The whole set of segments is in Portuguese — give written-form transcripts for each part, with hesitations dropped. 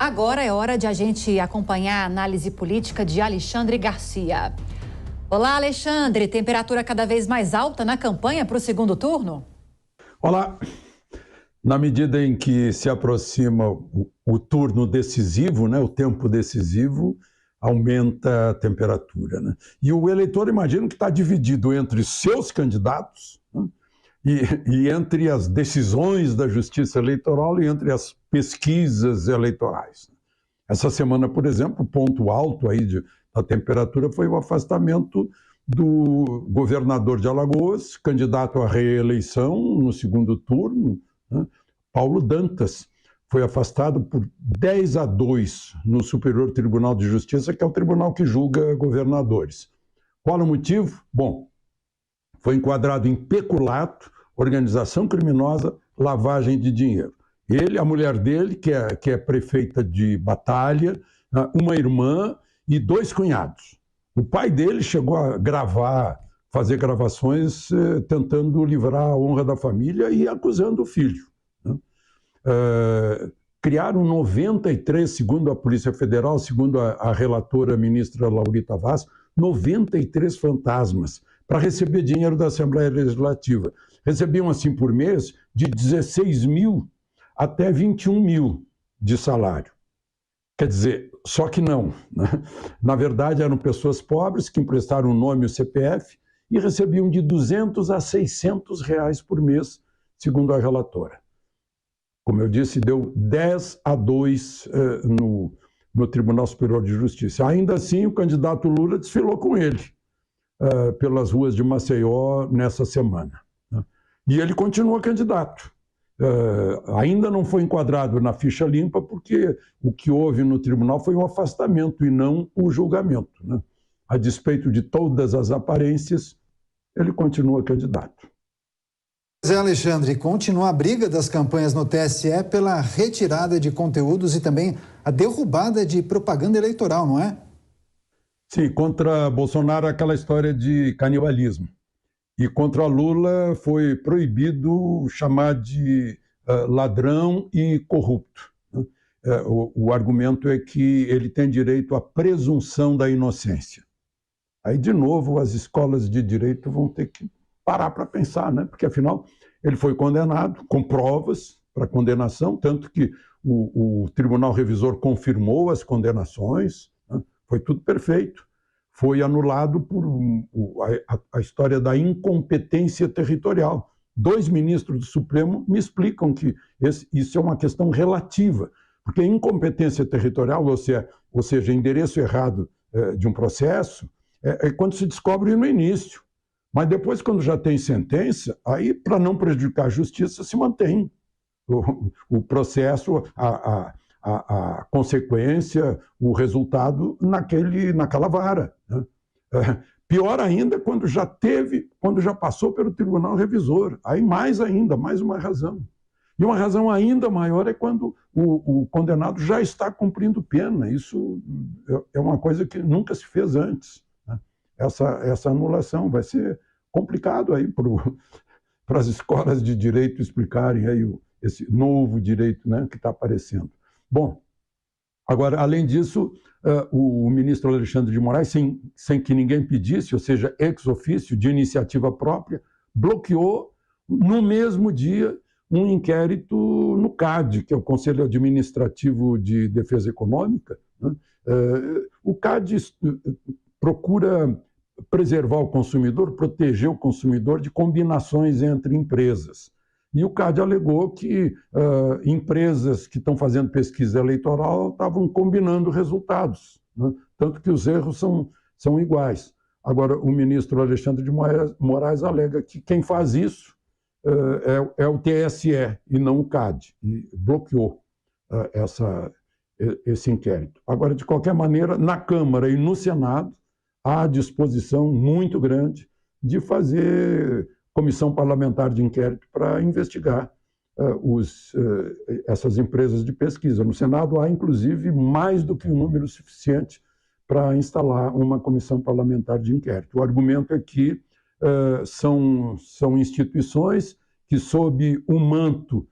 Agora é hora de a gente acompanhar a análise política de Alexandre Garcia. Olá, Alexandre. Temperatura cada vez mais alta na campanha para o segundo turno? Olá. Na medida em que se aproxima o turno decisivo, né, o tempo decisivo, aumenta a temperatura, né? E o eleitor, imagino que está dividido entre seus candidatos, né, e entre as decisões da Justiça Eleitoral e entre as pesquisas eleitorais. Essa semana, por exemplo, o ponto alto aí da temperatura foi o afastamento do governador de Alagoas, candidato à reeleição no segundo turno, né? Paulo Dantas foi afastado por 10-2 no Superior Tribunal de Justiça, que é o tribunal que julga governadores. Qual o motivo? Bom, foi enquadrado em peculato, organização criminosa, lavagem de dinheiro. Ele, a mulher dele, que é prefeita de Batalha, uma irmã e 2 cunhados. O pai dele chegou a fazer gravações tentando livrar a honra da família e acusando o filho. Criaram 93, segundo a Polícia Federal, segundo a relatora ministra Laurita Vaz, 93 fantasmas para receber dinheiro da Assembleia Legislativa. Recebiam assim por mês de 16 mil até 21 mil de salário. Quer dizer, só que não, né? Na verdade, eram pessoas pobres que emprestaram o nome e o CPF e recebiam de 200 a 600 reais por mês, segundo a relatora. Como eu disse, deu 10-2 no Tribunal Superior de Justiça. Ainda assim, o candidato Lula desfilou com ele pelas ruas de Maceió nessa semana, né? E ele continua candidato. Ainda não foi enquadrado na ficha limpa porque o que houve no tribunal foi um afastamento e não o julgamento, né? A despeito de todas as aparências, ele continua candidato. Pois é, Alexandre, continua a briga das campanhas no TSE pela retirada de conteúdos e também a derrubada de propaganda eleitoral, não é? Sim, contra Bolsonaro aquela história de canibalismo. E contra Lula foi proibido chamar de ladrão e corrupto. O argumento é que ele tem direito à presunção da inocência. Aí, de novo, as escolas de direito vão ter que parar para pensar, né? Porque, afinal, ele foi condenado com provas para condenação, tanto que o Tribunal Revisor confirmou as condenações, né? Foi tudo perfeito. Foi anulado por a história da incompetência territorial. 2 ministros do Supremo me explicam que isso é uma questão relativa, porque incompetência territorial, ou seja, endereço errado de um processo, é quando se descobre no início. Mas depois, quando já tem sentença, aí, para não prejudicar a justiça, se mantém o processo, a consequência, o resultado naquela vara, né? Pior ainda quando já passou pelo Tribunal Revisor. Aí mais ainda, mais uma razão. E uma razão ainda maior é quando o condenado já está cumprindo pena. Isso é uma coisa que nunca se fez antes, né? Essa anulação vai ser complicado aí para as escolas de direito explicarem aí esse novo direito, né, que está aparecendo. Bom, agora, além disso, o ministro Alexandre de Moraes, sem que ninguém pedisse, ou seja, ex officio, de iniciativa própria, bloqueou no mesmo dia um inquérito no CAD, que é o Conselho Administrativo de Defesa Econômica, né? O CAD procura preservar o consumidor, proteger o consumidor de combinações entre empresas. E o CAD alegou que empresas que estão fazendo pesquisa eleitoral estavam combinando resultados, né? Tanto que os erros são iguais. Agora, o ministro Alexandre de Moraes alega que quem faz isso é o TSE e não o CAD, e bloqueou esse inquérito. Agora, de qualquer maneira, na Câmara e no Senado, há disposição muito grande de fazer comissão parlamentar de inquérito para investigar essas empresas de pesquisa. No Senado há, inclusive, mais do que um número suficiente para instalar uma comissão parlamentar de inquérito. O argumento é que são instituições que, sob o manto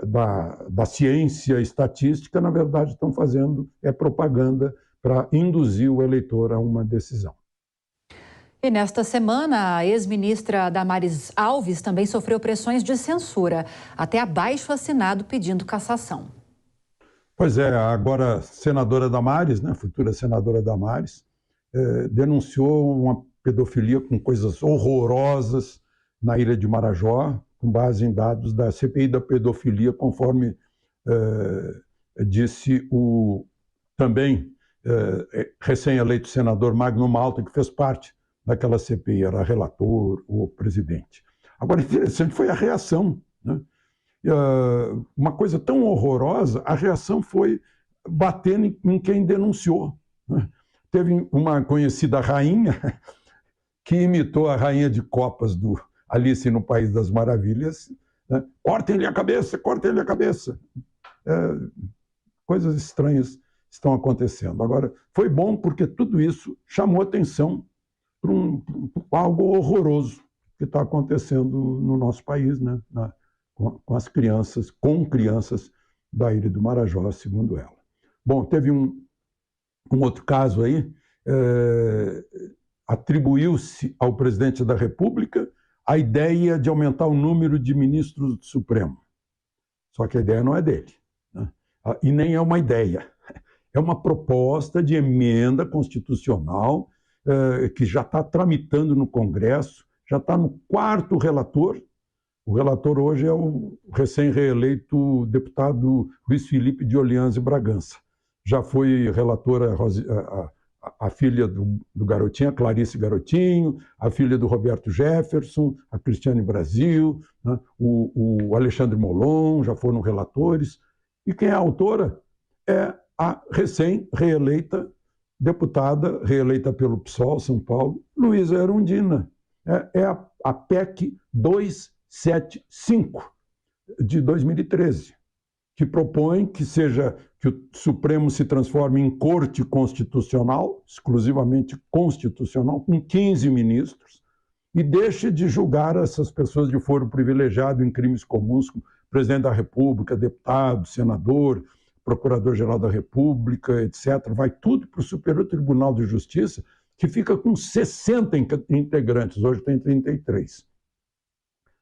da ciência estatística, na verdade, estão fazendo propaganda para induzir o eleitor a uma decisão. E nesta semana, a ex-ministra Damares Alves também sofreu pressões de censura, até abaixo-assinado pedindo cassação. Pois é, agora senadora Damares, né, futura senadora Damares, denunciou uma pedofilia com coisas horrorosas na ilha de Marajó, com base em dados da CPI da pedofilia, conforme disse o também recém-eleito senador Magno Malta, que fez parte daquela CPI, era relator, o presidente. Agora, interessante foi a reação, né? Uma coisa tão horrorosa, a reação foi batendo em quem denunciou, né? Teve uma conhecida rainha que imitou a rainha de copas do Alice no País das Maravilhas, né? Cortem-lhe a cabeça, cortem-lhe a cabeça. Coisas estranhas estão acontecendo. Agora, foi bom porque tudo isso chamou atenção para algo horroroso que está acontecendo no nosso país, né? Com as crianças, da ilha do Marajó, segundo ela. Bom, teve um outro caso aí, atribuiu-se ao presidente da República a ideia de aumentar o número de ministros do Supremo. Só que a ideia não é dele, né? E nem é uma ideia, é uma proposta de emenda constitucional que já está tramitando no Congresso, já está no 4º relator. O relator hoje é o recém-reeleito deputado Luiz Felipe de Orleans e Bragança. Já foi relatora a filha do Garotinho, a Clarice Garotinho, a filha do Roberto Jefferson, a Cristiane Brasil, né? o Alexandre Molon, já foram relatores. E quem é a autora é a recém-reeleita deputada, reeleita pelo PSOL, São Paulo, Luísa Erundina. É a PEC 275, de 2013, que propõe que o Supremo se transforme em corte constitucional, exclusivamente constitucional, com 15 ministros, e deixe de julgar essas pessoas de foro privilegiado em crimes comuns, como presidente da República, deputado, senador, procurador-geral da República, etc. Vai tudo para o Superior Tribunal de Justiça, que fica com 60 integrantes, hoje tem 33.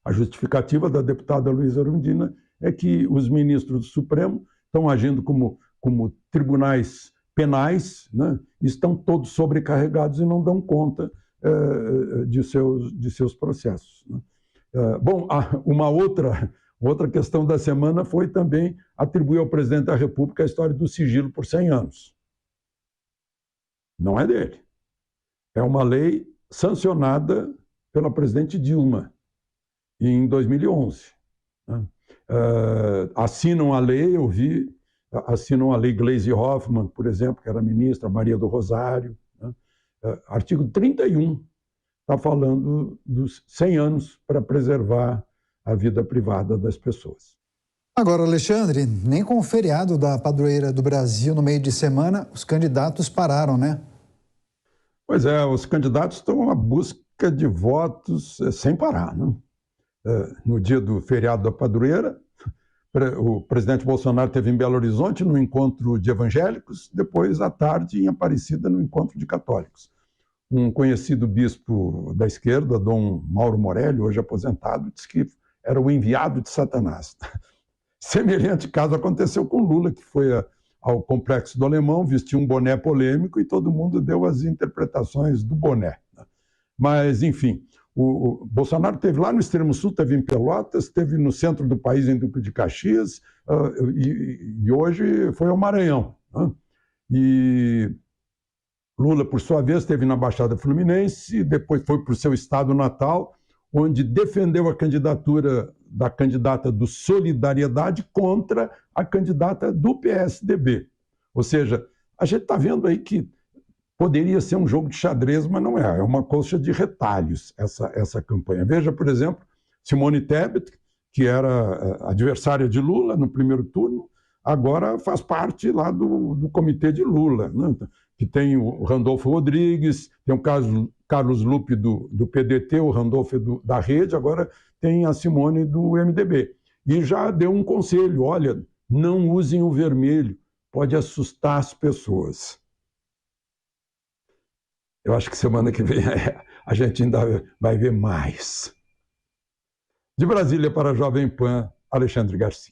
A justificativa da deputada Luísa Erundina é que os ministros do Supremo estão agindo como tribunais penais, né? Estão todos sobrecarregados e não dão conta de seus processos, né? Bom, uma outra questão da semana foi também atribuir ao presidente da República a história do sigilo por 100 anos. Não é dele. É uma lei sancionada pela presidente Dilma em 2011. Né? Assinam a lei, assinam a lei Gleisi Hoffmann, por exemplo, que era ministra, Maria do Rosário. Né? Artigo 31 está falando dos 100 anos para preservar a vida privada das pessoas. Agora, Alexandre, nem com o feriado da Padroeira do Brasil no meio de semana, os candidatos pararam, né? Pois é, os candidatos estão à busca de votos sem parar, né? No dia do feriado da Padroeira, o presidente Bolsonaro esteve em Belo Horizonte no encontro de evangélicos, depois à tarde em Aparecida no encontro de católicos. Um conhecido bispo da esquerda, Dom Mauro Morelli, hoje aposentado, disse que era o enviado de Satanás. Semelhante caso aconteceu com Lula, que foi ao Complexo do Alemão, vestiu um boné polêmico e todo mundo deu as interpretações do boné. Mas, enfim, o Bolsonaro esteve lá no extremo sul, esteve em Pelotas, esteve no centro do país, em Duque de Caxias, e hoje foi ao Maranhão. Né? E Lula, por sua vez, esteve na Baixada Fluminense, depois foi para o seu estado natal, onde defendeu a candidatura da candidata do Solidariedade contra a candidata do PSDB. Ou seja, a gente está vendo aí que poderia ser um jogo de xadrez, mas não é. É uma colcha de retalhos essa campanha. Veja, por exemplo, Simone Tebet, que era adversária de Lula no primeiro turno, agora faz parte lá do comitê de Lula, né? Que tem o Randolfo Rodrigues, tem o Carlos Lupe do PDT, o Randolfo da Rede, agora tem a Simone do MDB. e já deu um conselho: olha, não usem o vermelho, pode assustar as pessoas. Eu acho que semana que vem a gente ainda vai ver mais. De Brasília para a Jovem Pan, Alexandre Garcia.